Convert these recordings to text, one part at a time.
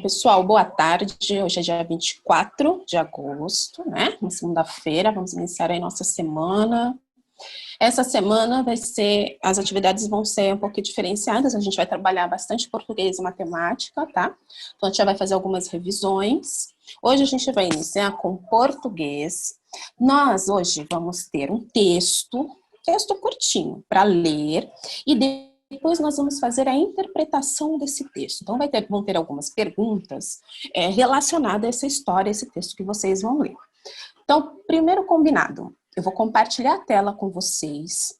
pessoal, boa tarde. Hoje é dia 24 de agosto, né? Uma segunda-feira, vamos iniciar aí nossa semana. Essa semana as atividades vão ser um pouco diferenciadas, a gente vai trabalhar bastante português e matemática, tá? Então, a gente já vai fazer algumas revisões. Hoje a gente vai iniciar com português. Nós hoje vamos ter um texto curtinho para ler e depois nós vamos fazer a interpretação desse texto. Então, vão ter algumas perguntas relacionadas a essa história, esse texto que vocês vão ler. Então, primeiro combinado, eu vou compartilhar a tela com vocês.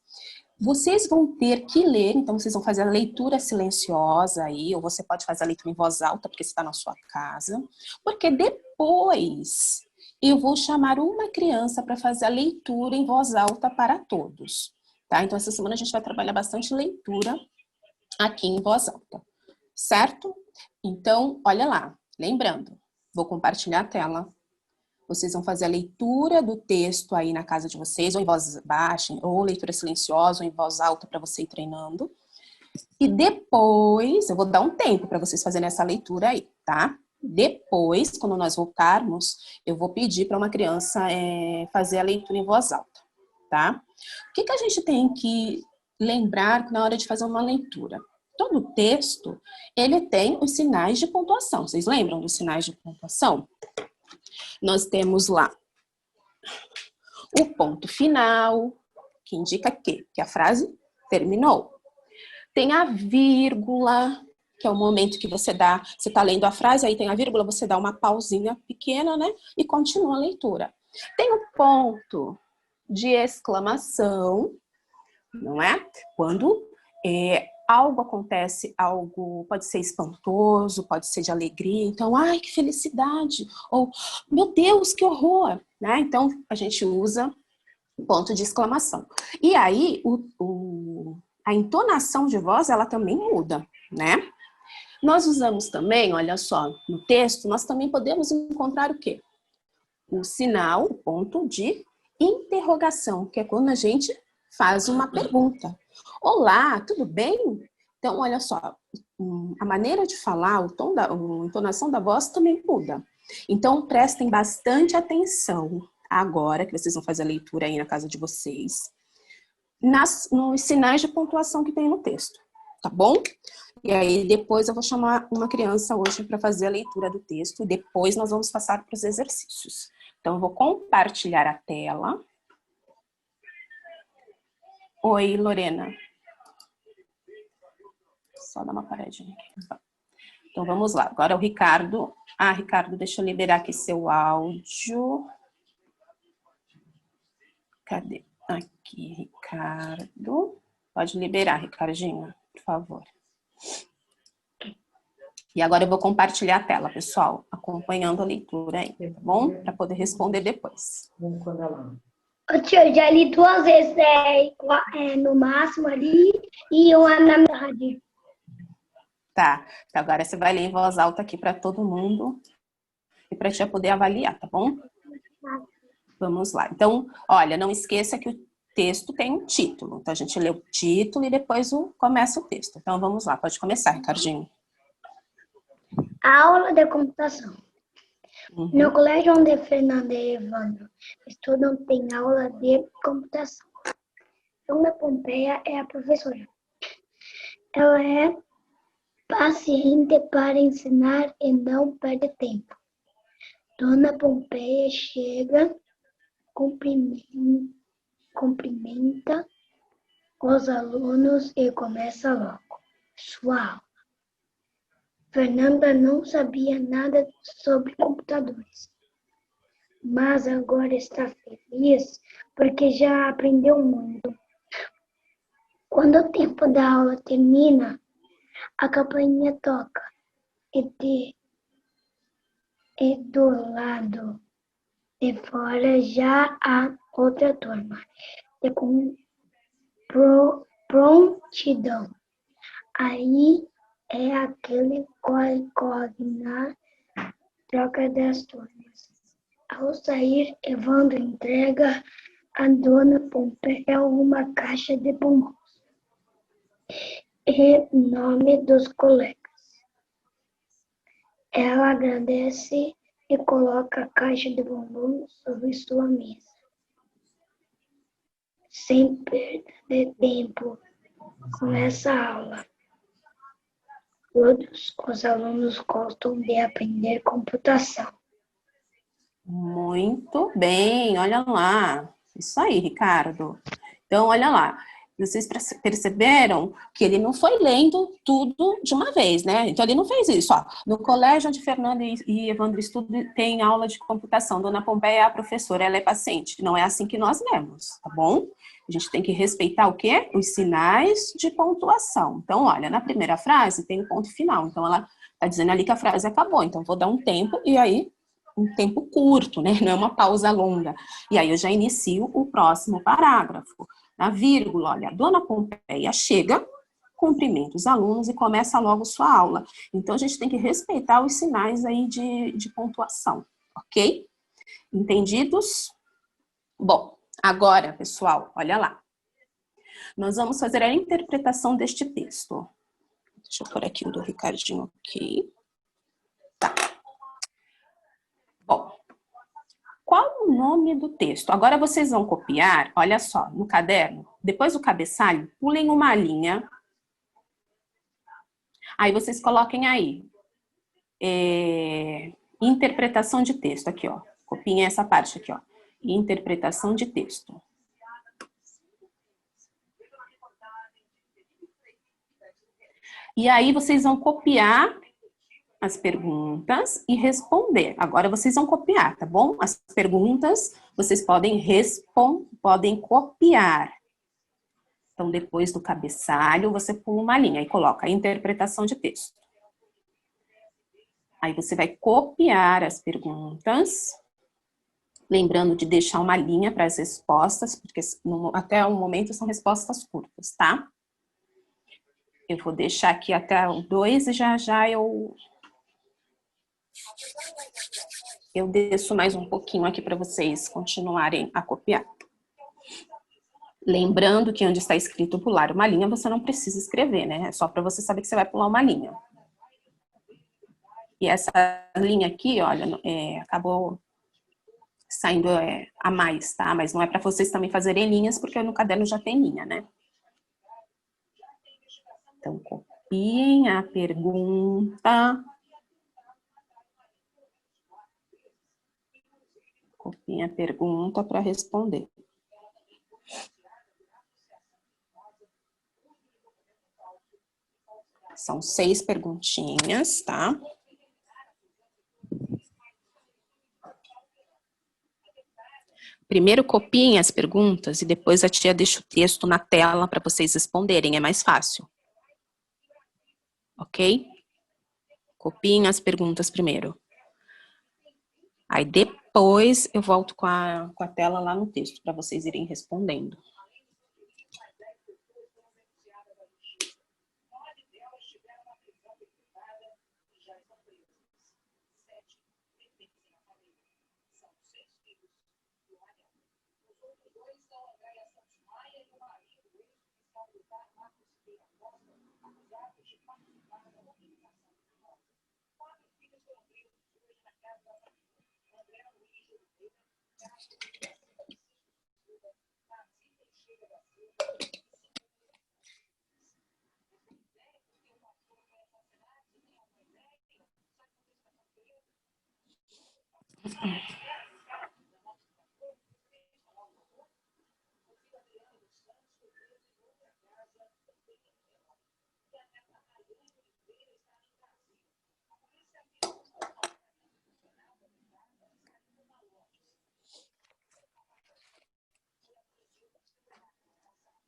Vocês vão ter que ler, então vocês vão fazer a leitura silenciosa aí, ou você pode fazer a leitura em voz alta, porque você está na sua casa. Porque depois eu vou chamar uma criança para fazer a leitura em voz alta para todos. Tá? Então, essa semana a gente vai trabalhar bastante leitura aqui em voz alta, certo? Então, olha lá, lembrando, vou compartilhar a tela. Vocês vão fazer a leitura do texto aí na casa de vocês, ou em voz baixa, ou leitura silenciosa, ou em voz alta para você ir treinando. E depois, eu vou dar um tempo para vocês fazerem essa leitura aí, tá? Depois, quando nós voltarmos, eu vou pedir para uma criança fazer a leitura em voz alta, tá? O que a gente tem que lembrar na hora de fazer uma leitura? Todo texto, ele tem os sinais de pontuação. Vocês lembram dos sinais de pontuação? Nós temos lá o ponto final, que indica que a frase terminou. Tem a vírgula, que é o momento que você está lendo a frase, aí tem a vírgula, você dá uma pausinha pequena, né? E continua a leitura. Tem o ponto de exclamação, não é? Quando algo acontece, algo pode ser espantoso, pode ser de alegria, então, ai, que felicidade, ou, meu Deus, que horror, né? Então, a gente usa ponto de exclamação. E aí, a entonação de voz, ela também muda, né? Nós usamos também, olha só, no texto, nós também podemos encontrar o quê? O sinal, o ponto de interrogação, que é quando a gente faz uma pergunta. Olá, tudo bem? Então, olha só, a maneira de falar, a entonação da voz também muda. Então, prestem bastante atenção agora, que vocês vão fazer a leitura aí na casa de vocês, nos sinais de pontuação que tem no texto, tá bom? E aí, depois eu vou chamar uma criança hoje para fazer a leitura do texto, e depois nós vamos passar para os exercícios. Então, eu vou compartilhar a tela. Oi, Lorena. Só dar uma paradinha aqui. Então, vamos lá. Agora o Ricardo. Ah, Ricardo, deixa eu liberar aqui seu áudio. Cadê? Aqui, Ricardo. Pode liberar, Ricardinho, por favor. E agora eu vou compartilhar a tela, pessoal, acompanhando a leitura aí, tá bom? Para poder responder depois. Ô, tia, eu já li 2 vezes no máximo ali e uma na rádio. Tá, então agora você vai ler em voz alta aqui para todo mundo e para a tia poder avaliar, tá bom? Vamos lá. Então, olha, não esqueça que o texto tem um título. Então, a gente lê o título e depois começa o texto. Então, vamos lá. Pode começar, Ricardinho. Aula de computação. No colégio onde Fernanda e Evandro estudam, tem aula de computação. Dona Pompeia é a professora. Ela é paciente para ensinar e não perde tempo. Dona Pompeia chega, cumprimenta os alunos e começa logo sua aula. Fernanda não sabia nada sobre computadores, mas agora está feliz porque já aprendeu muito. Quando o tempo da aula termina, a campainha toca e do lado de fora já há outra turma com prontidão. Aí é aquele corre na troca das turmas. Ao sair, Evandro entrega a Dona Pompeia uma caixa de bombons em nome dos colegas. Ela agradece e coloca a caixa de bombom sobre sua mesa. Sem perda de tempo, começa a aula. Todos os alunos gostam de aprender computação. Muito bem, olha lá. Isso aí, Ricardo. Então, olha lá. Vocês perceberam que ele não foi lendo tudo de uma vez, né? Então, ele não fez isso. Ó, no colégio onde Fernanda e Evandro estudam, tem aula de computação. Dona Pompeia é a professora, ela é paciente. Não é assim que nós lemos, tá bom? A gente tem que respeitar o quê? Os sinais de pontuação. Então, olha, na primeira frase tem o ponto final. Então, ela está dizendo ali que a frase acabou. Então, vou dar um tempo e aí um tempo curto, né? Não é uma pausa longa. E aí eu já inicio o próximo parágrafo. Na vírgula, olha, a dona Pompeia chega, cumprimenta os alunos e começa logo sua aula. Então a gente tem que respeitar os sinais aí de pontuação, ok? Entendidos? Bom, agora, pessoal, olha lá. Nós vamos fazer a interpretação deste texto. Deixa eu pôr aqui o do Ricardinho, ok? Tá. Bom, qual o nome do texto? Agora vocês vão copiar, olha só, no caderno, depois do cabeçalho, pulem uma linha. Aí vocês coloquem aí, interpretação de texto, aqui ó, copiem essa parte aqui ó, interpretação de texto. E aí vocês vão copiar as perguntas e responder. Agora vocês vão copiar, tá bom? As perguntas vocês podem copiar. Então, depois do cabeçalho, você pula uma linha e coloca a interpretação de texto. Aí você vai copiar as perguntas, lembrando de deixar uma linha para as respostas, porque até o momento são respostas curtas, tá? Eu vou deixar aqui até o 2 e já eu desço mais um pouquinho aqui para vocês continuarem a copiar. Lembrando que onde está escrito pular uma linha, você não precisa escrever, né? É só para você saber que você vai pular uma linha. E essa linha aqui, olha, acabou saindo a mais, tá? Mas não é para vocês também fazerem linhas, porque no caderno já tem linha, né? Então, copiem a pergunta. Copiem a pergunta para responder. São 6 perguntinhas, tá? Primeiro copiem as perguntas e depois a tia deixa o texto na tela para vocês responderem, é mais fácil. Ok? Copiem as perguntas primeiro. Aí depois eu volto com a tela lá no texto para vocês irem respondendo.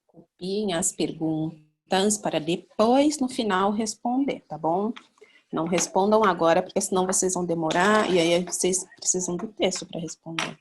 Copiem as perguntas para depois, no final, responder, tá bom? Não respondam agora, porque senão vocês vão demorar e aí vocês precisam do texto para responder.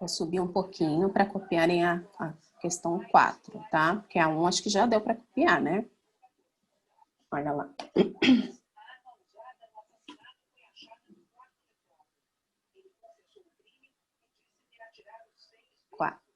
Vou subir um pouquinho para copiarem a questão 4, tá? Porque a 1 acho que já deu para copiar, né? Olha lá. 4.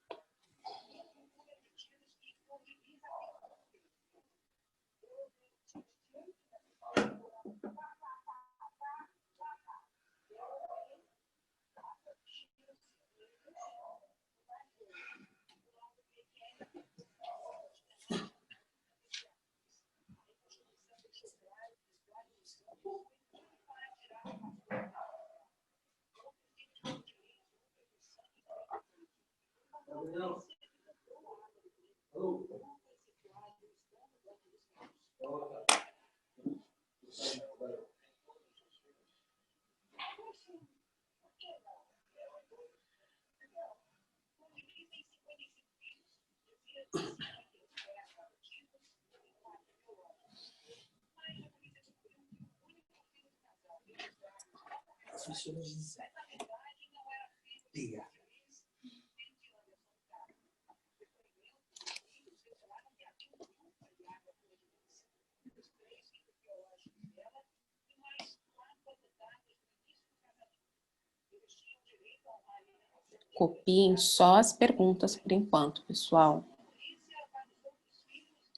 Copiem só as perguntas por enquanto, pessoal.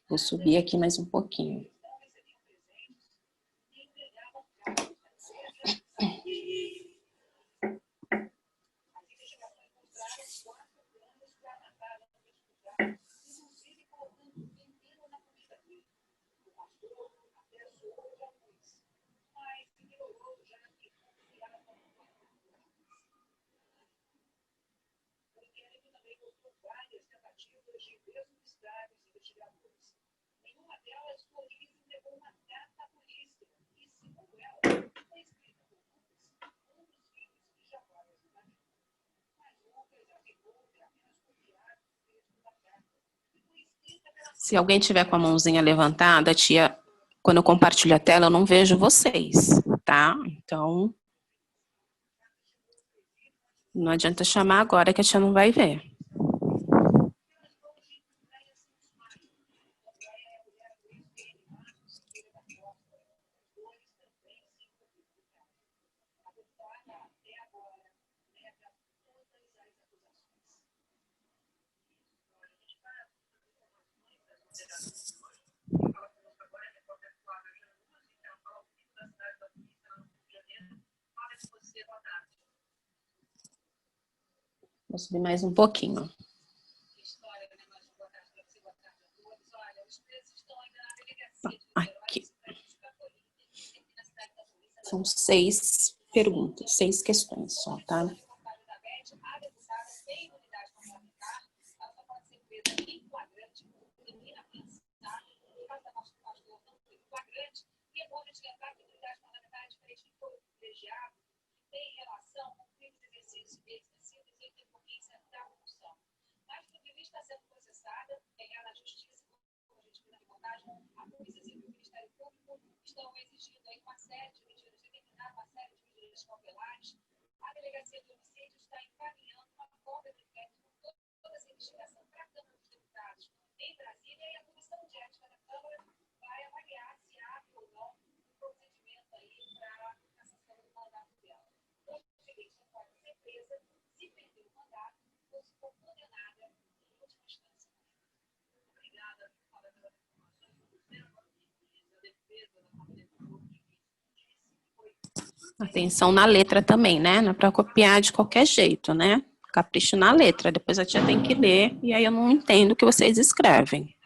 Vou subir aqui mais um pouquinho. Se alguém tiver com a mãozinha levantada, tia, quando eu compartilho a tela, eu não vejo vocês, tá? Então, não adianta chamar agora que a tia não vai ver. Vou subir mais um pouquinho. Aqui. São 6 perguntas, 6 questões só, tá? Atenção na letra também, né? Não é para copiar de qualquer jeito, né? Capricho na letra. Depois a tia tem que ler e aí eu não entendo o que vocês escrevem.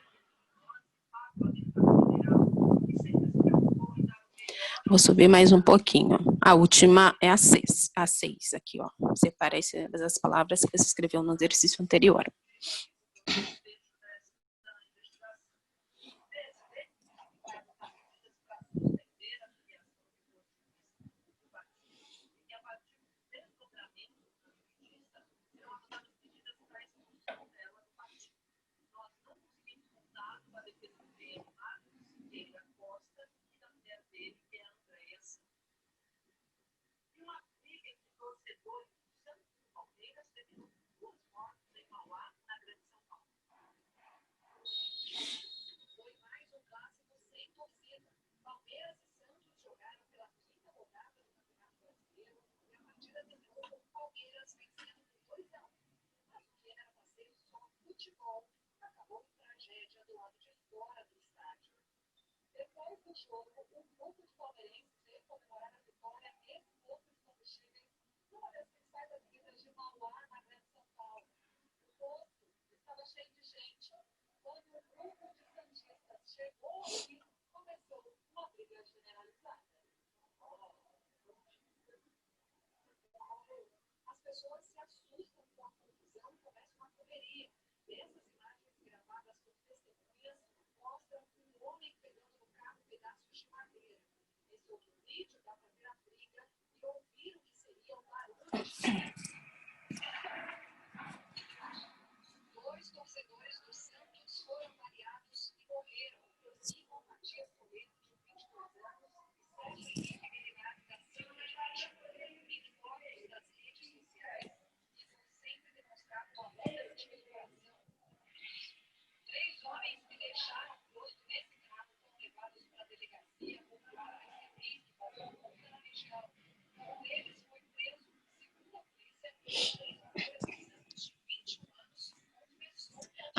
Vou subir mais um pouquinho. A última é a 6. A 6 aqui, ó. Separa as palavras que você escreveu no exercício anterior.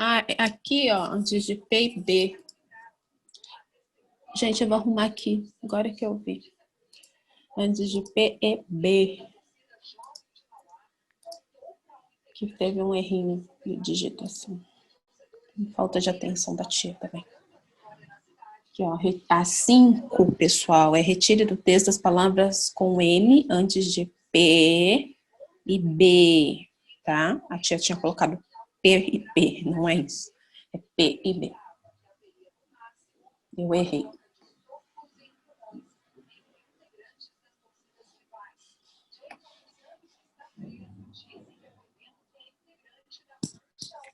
Ah, aqui, ó, antes de P e B. Gente, eu vou arrumar aqui, agora que eu vi. Antes de P e B. Que teve um errinho de digitação. Falta de atenção da tia também. Aqui, ó, a 5, pessoal, é retire do texto as palavras com M antes de P e B, tá? A tia tinha colocado P e P, não é isso. É P e B. Eu errei.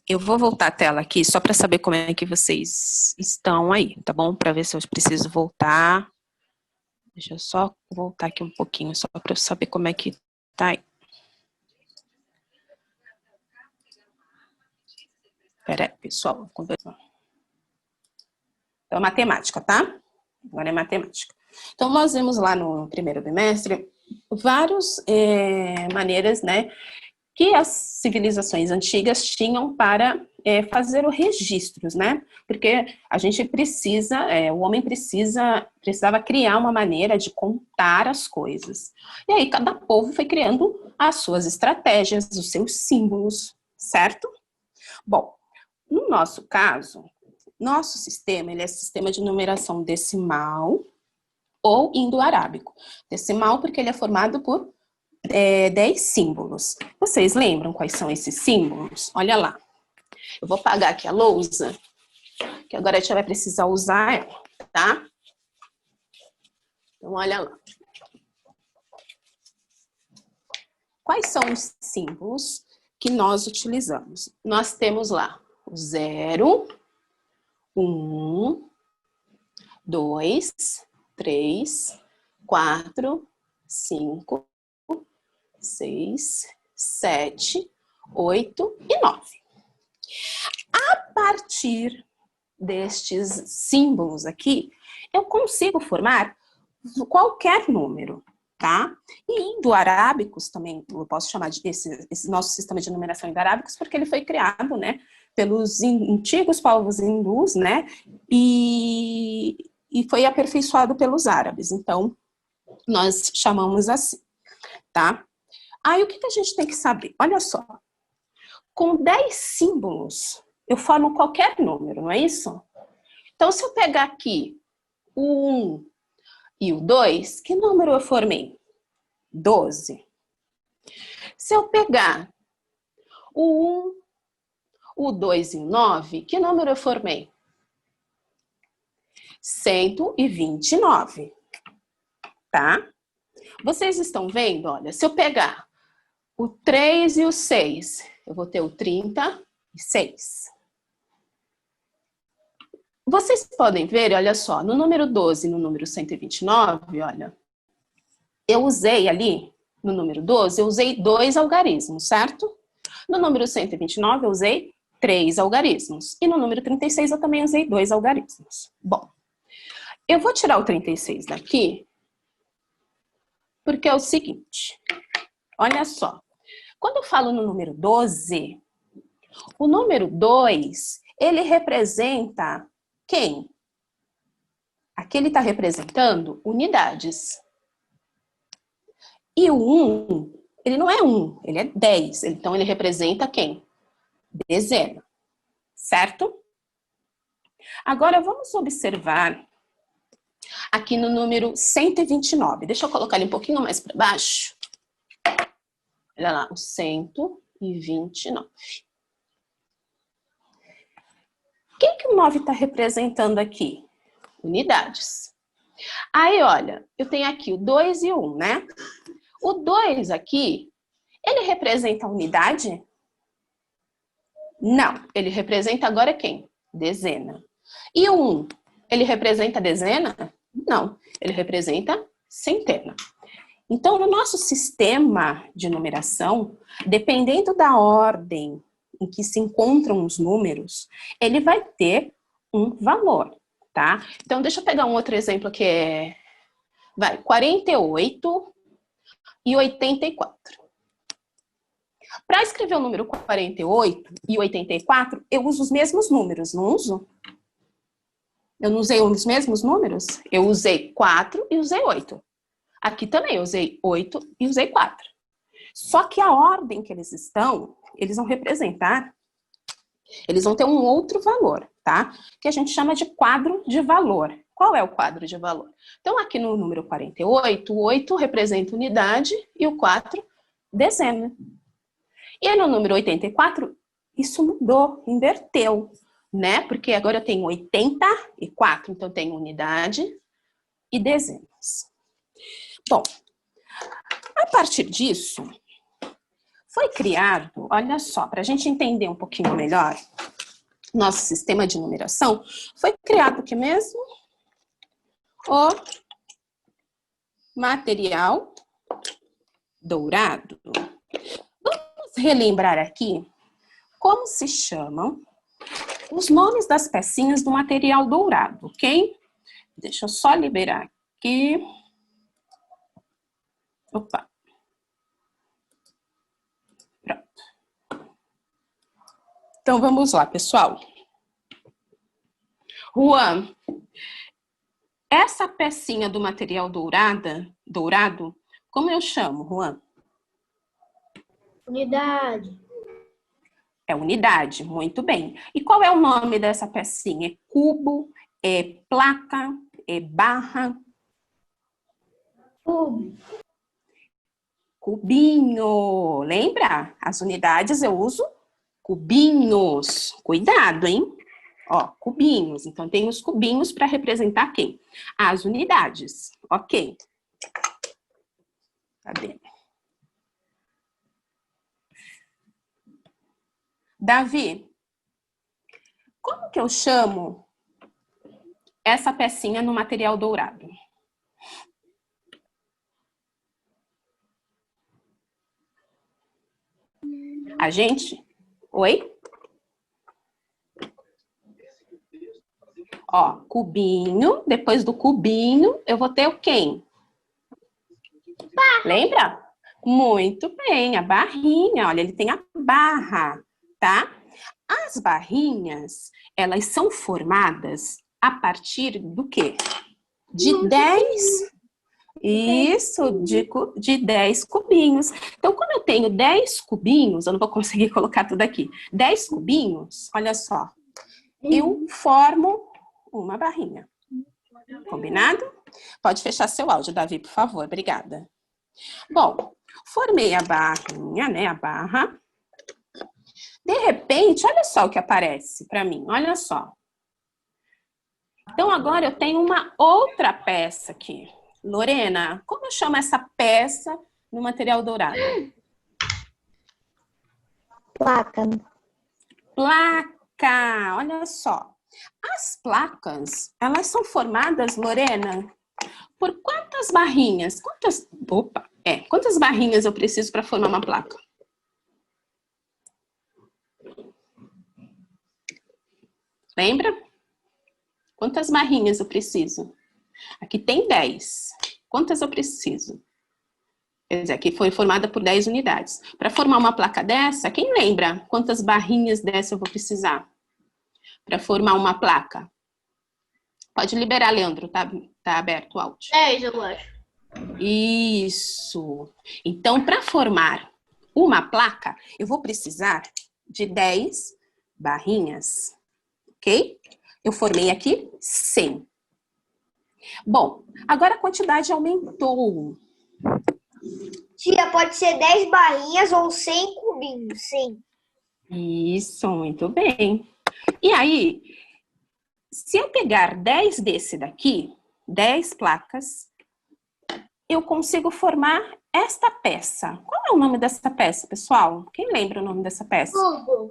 Eu vou voltar a tela aqui só para saber como é que vocês estão aí, tá bom? Para ver se eu preciso voltar. Deixa eu só voltar aqui um pouquinho, só para eu saber como é que tá aí. Espera aí, pessoal. Então, matemática, tá? Agora é matemática. Então, nós vimos lá no primeiro bimestre várias maneiras, né, que as civilizações antigas tinham para fazer os registros, né? Porque a gente precisa, o homem precisava criar uma maneira de contar as coisas. E aí cada povo foi criando as suas estratégias, os seus símbolos, certo? Bom, no nosso caso, nosso sistema, ele é sistema de numeração decimal ou indo-arábico. Decimal porque ele é formado por 10 símbolos. Vocês lembram quais são esses símbolos? Olha lá. Eu vou apagar aqui a lousa, que agora a gente vai precisar usar ela, tá? Então, olha lá. Quais são os símbolos que nós utilizamos? Nós temos lá 0, 1, 2, 3, 4, 5, 6, 7, 8 e 9. A partir destes símbolos aqui, eu consigo formar qualquer número, tá? E indo-arábicos também, eu posso chamar de esse nosso sistema de numeração indo-arábicos, porque ele foi criado, né, pelos antigos povos hindus, né, e foi aperfeiçoado pelos árabes. Então, nós chamamos assim, tá? Aí, o que a gente tem que saber? Olha só, com 10 símbolos, eu formo qualquer número, não é isso? Então, se eu pegar aqui o 1 e o 2, que número eu formei? 12. Se eu pegar o 1, o 2 e o 9, que número eu formei? 129, tá? Vocês estão vendo? Olha, se eu pegar o 3 e o 6, eu vou ter o 36. Vocês podem ver, olha só, no número 12 e no número 129, olha, eu usei ali, no número 12, eu usei 2 algarismos, certo? No número 129, eu usei 3 algarismos. E no número 36, eu também usei 2 algarismos. Bom, eu vou tirar o 36 daqui, porque é o seguinte, olha só. Quando eu falo no número 12, o número 2, ele representa quem? Aqui ele está representando unidades. E o 1, ele não é 1, ele é 10. Então, ele representa quem? Dezena. Certo? Agora, vamos observar aqui no número 129. Deixa eu colocar ele um pouquinho mais para baixo. Olha lá, o 129. O que o 9 está representando aqui? Unidades. Aí, olha, eu tenho aqui o 2 e o 1, né? O 2 aqui, ele representa a unidade? Não, ele representa agora quem? Dezena. E o 1, ele representa dezena? Não, ele representa centena. Então, no nosso sistema de numeração, dependendo da ordem em que se encontram os números, ele vai ter um valor, tá? Então, deixa eu pegar um outro exemplo que é, 48 e 84. Para escrever o número 48 e 84, eu uso os mesmos números, não uso? Eu não usei os mesmos números? Eu usei 4 e usei 8. Aqui também eu usei 8 e usei 4. Só que a ordem que eles estão, eles vão representar, eles vão ter um outro valor, tá? Que a gente chama de quadro de valor. Qual é o quadro de valor? Então, aqui no número 48, o 8 representa unidade e o 4, dezena. E no número 84, isso mudou, inverteu, né? Porque agora eu tenho 84, então eu tenho unidade e dezenas. Bom, a partir disso, foi criado, olha só, para a gente entender um pouquinho melhor nosso sistema de numeração, foi criado o que mesmo? O material dourado. Vamos relembrar aqui como se chamam os nomes das pecinhas do material dourado, ok? Deixa eu só liberar aqui. Opa. Pronto. Então, vamos lá, pessoal. Juan, essa pecinha do material dourado, como eu chamo, Juan? Unidade. É unidade, muito bem. E qual é o nome dessa pecinha? É cubo? É placa? É barra? Cubo. Cubinho. Lembra? As unidades eu uso cubinhos. Cuidado, hein? Ó, cubinhos. Então, tem os cubinhos para representar quem? As unidades. Ok. Cadê? Davi, Como que eu chamo essa pecinha no material dourado? A gente... Oi? Ó, cubinho. Depois do cubinho, eu vou ter o quem? Lembra? Muito bem, a barrinha. Olha, ele tem a barra, tá? As barrinhas, elas são formadas a partir do quê? De 10... Isso, de 10 cubinhos. Então, quando eu tenho 10 cubinhos, eu não vou conseguir colocar tudo aqui. 10 cubinhos, olha só. Eu formo uma barrinha. Combinado? Pode fechar seu áudio, Davi, por favor. Obrigada. Bom, formei a barrinha, né? A barra. De repente, olha só o que aparece para mim. Olha só. Então, agora eu tenho uma outra peça aqui. Lorena, como eu chamo essa peça no material dourado? Placa. Placa, olha só. As placas, elas são formadas, Lorena, por quantas barrinhas? Quantas barrinhas eu preciso para formar uma placa? Lembra? Quantas barrinhas eu preciso? Aqui tem 10. Quantas eu preciso? Quer dizer, aqui foi formada por 10 unidades. Para formar uma placa dessa, quem lembra quantas barrinhas dessa eu vou precisar? Para formar uma placa. Pode liberar, Leandro, tá aberto o áudio. 10, eu acho. Isso. Então, para formar uma placa, eu vou precisar de 10 barrinhas, ok? Eu formei aqui 100. Bom, agora a quantidade aumentou. Tia, pode ser 10 barrinhas ou 100 cubinhos, sim. Isso, muito bem. E aí, se eu pegar 10 desse daqui, 10 placas, eu consigo formar esta peça. Qual é o nome dessa peça, pessoal? Quem lembra o nome dessa peça? Cubo.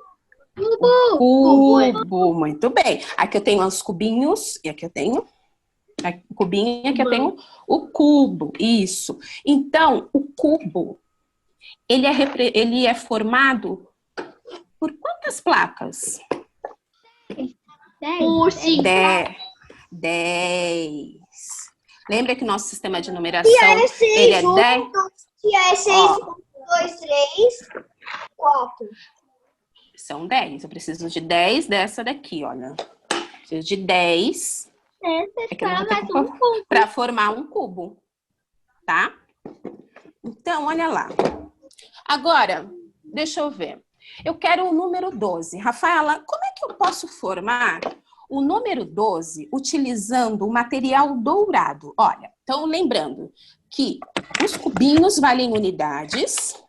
Cubo, muito bem. Aqui eu tenho os cubinhos e aqui eu tenho o cubinho e aqui eu tenho o cubo. Isso. Então, o cubo, ele é formado por quantas placas? 10. Lembra que o nosso sistema de numeração, ele é 10? Tia, é 6, 1, 2, 3, 4. São 10. Eu preciso de 10 dessa daqui, olha. Preciso de 10 para formar um cubo, tá? Então, olha lá. Agora, deixa eu ver. Eu quero o número 12. Rafaela, como é que eu posso formar o número 12 utilizando o material dourado? Olha, então lembrando que os cubinhos valem unidades,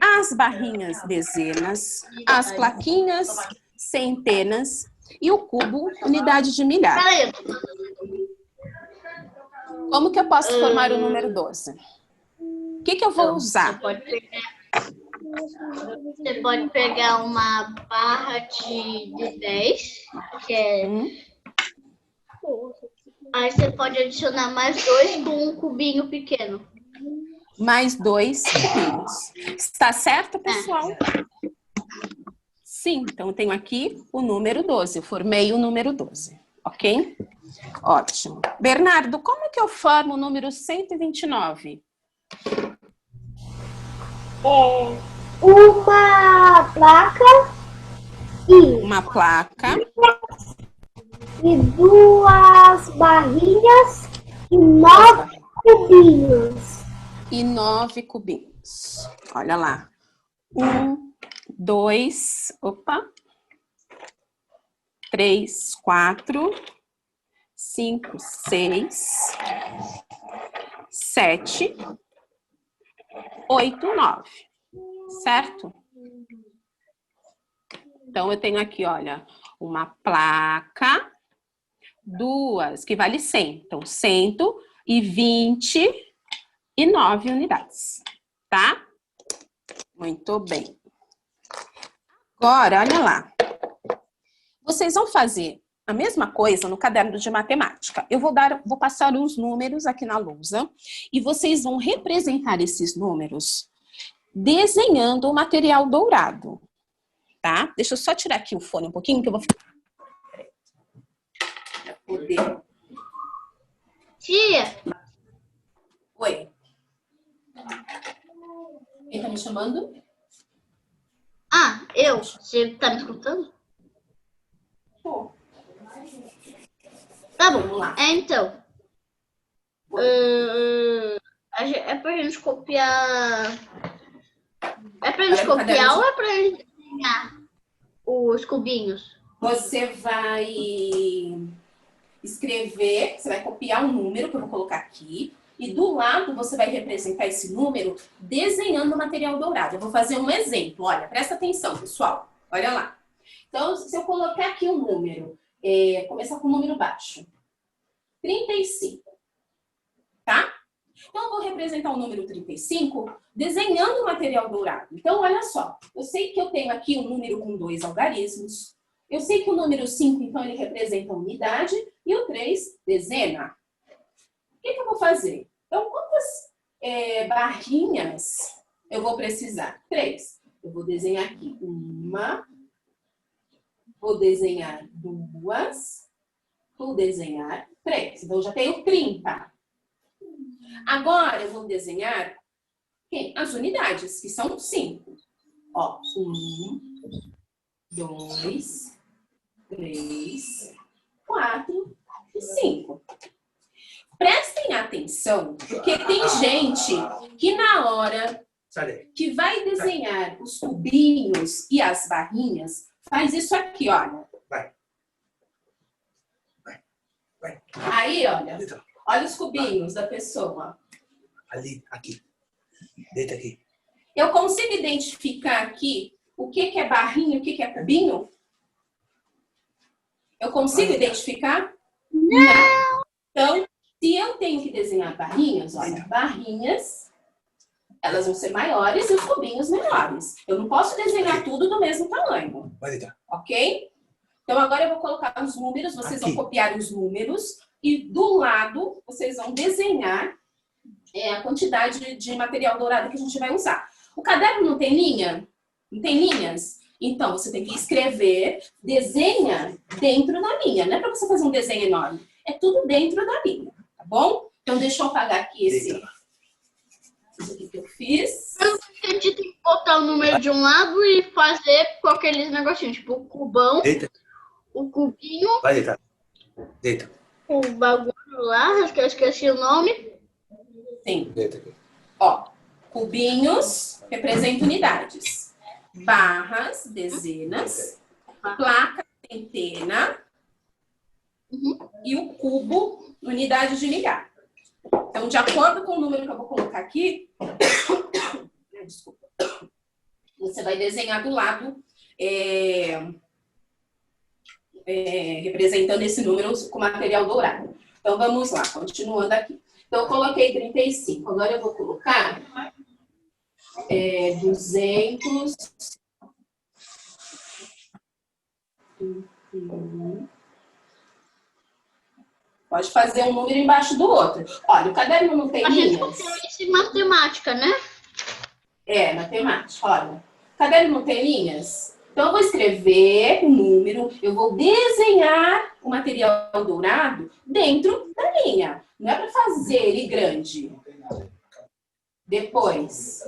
as barrinhas dezenas, as plaquinhas centenas e o cubo unidade de milhares. Como que eu posso formar o número 12? O que eu vou usar? Você pode pegar uma barra de 10, que é... Aí você pode adicionar mais 2 com um cubinho pequeno. Mais 2 cubinhos. Está certo, pessoal? Sim, então eu tenho aqui o número 12. Eu formei o número 12, ok? Ótimo. Bernardo, como que eu formo o número 129? Uma placa uma placa e 2 barrinhas e 9 cubinhos. E 9 cubinhos. Olha lá. 1, 2, 3, 4, 5, 6, 7, 8, 9. Certo? Então, eu tenho aqui, olha, uma placa, 2, que vale 100. Então, 129 unidades, tá? Muito bem. Agora, olha lá. Vocês vão fazer a mesma coisa no caderno de matemática. Eu vou passar os números aqui na lousa e vocês vão representar esses números desenhando o material dourado, tá? Deixa eu só tirar aqui o fone um pouquinho que eu vou ficar... Tia! Oi. Quem tá me chamando? Ah, eu. Você tá me escutando? Pô. Tá bom. Vamos lá. Então. É pra gente copiar. É pra gente copiar ou é pra gente desenhar os cubinhos? Você vai escrever, você vai copiar um número que eu vou colocar aqui. E do lado você vai representar esse número desenhando o material dourado. Eu vou fazer um exemplo. Olha, presta atenção, pessoal. Olha lá. Então, se eu colocar aqui um número, começar com um número baixo. 35. Tá? Então, eu vou representar o número 35 desenhando o material dourado. Então, olha só. Eu sei que eu tenho aqui um número com 2 algarismos. Eu sei que o número 5, então, ele representa unidade. E o 3, dezena. O que eu vou fazer? Então, quantas barrinhas eu vou precisar? 3. Eu vou desenhar aqui uma, vou desenhar 2, vou desenhar 3. Então, eu já tenho 30. Agora, eu vou desenhar as unidades, que são 5. Ó, 1, 2, 3, 4 e 5. Prestem atenção, porque tem gente que na hora que vai desenhar os cubinhos e as barrinhas, faz isso aqui, olha. Vai. Aí, olha. Olha os cubinhos da pessoa. Ali, aqui. Deita aqui. Eu consigo identificar aqui o que é barrinha e o que é cubinho? Eu consigo identificar? Não. Então, se eu tenho que desenhar barrinhas, olha, barrinhas, elas vão ser maiores e os cubinhos menores. Eu não posso desenhar tudo do mesmo tamanho. Vai deitar. Ok? Então, agora eu vou colocar os números, vocês vão copiar os números e do lado vocês vão desenhar a quantidade de material dourado que a gente vai usar. O caderno não tem linha? Não tem linhas? Então, você tem que escrever, desenha dentro da linha. Não é para você fazer um desenho enorme. É tudo dentro da linha, tá bom? Então, deixa eu apagar aqui isso aqui que eu fiz. A gente tem que botar o número de um lado e fazer com aqueles negocinhos, tipo o cubão, Deita. O cubinho. Vai deitar. Deita. O bagulho lá, acho que eu esqueci o nome. Sim. Deita aqui. Ó, cubinhos representam unidades. Barras, dezenas. Placa, centena. E o cubo, unidade de milhar. Então, de acordo com o número que eu vou colocar aqui, desculpa, você vai desenhar do lado, representando esse número com material dourado. Então, vamos lá, continuando aqui. Então, eu coloquei 35. Agora, eu vou colocar 200... Pode fazer um número embaixo do outro. Olha, o caderno não tem linhas. A gente copiou isso em matemática, né? Matemática. Olha, o caderno não tem linhas? Então, eu vou escrever o número, eu vou desenhar o material dourado dentro da linha. Não é para fazer ele grande. Depois...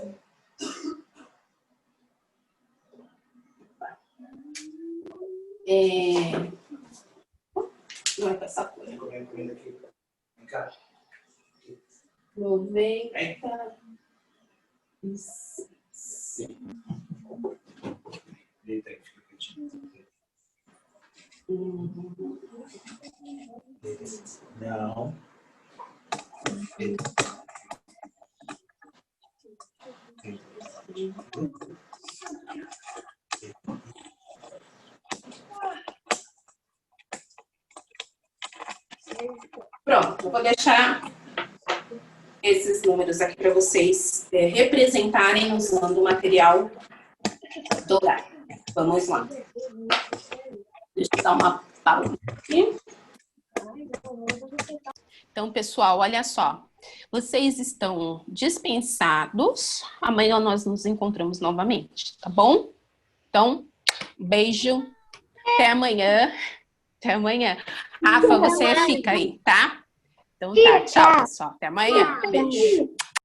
Não é com essa cor. 96. Deita aí, fica quietinho. Não. Pronto, eu vou deixar esses números aqui para vocês representarem usando o material dourado. Vamos lá. Deixa eu passar uma pausa aqui. Então, pessoal, olha só. Vocês estão dispensados. Amanhã nós nos encontramos novamente, tá bom? Então, beijo. Até amanhã. Até amanhã. Rafa, você fica aí, tá? Então tá, tchau, pessoal. Até amanhã. Beijo.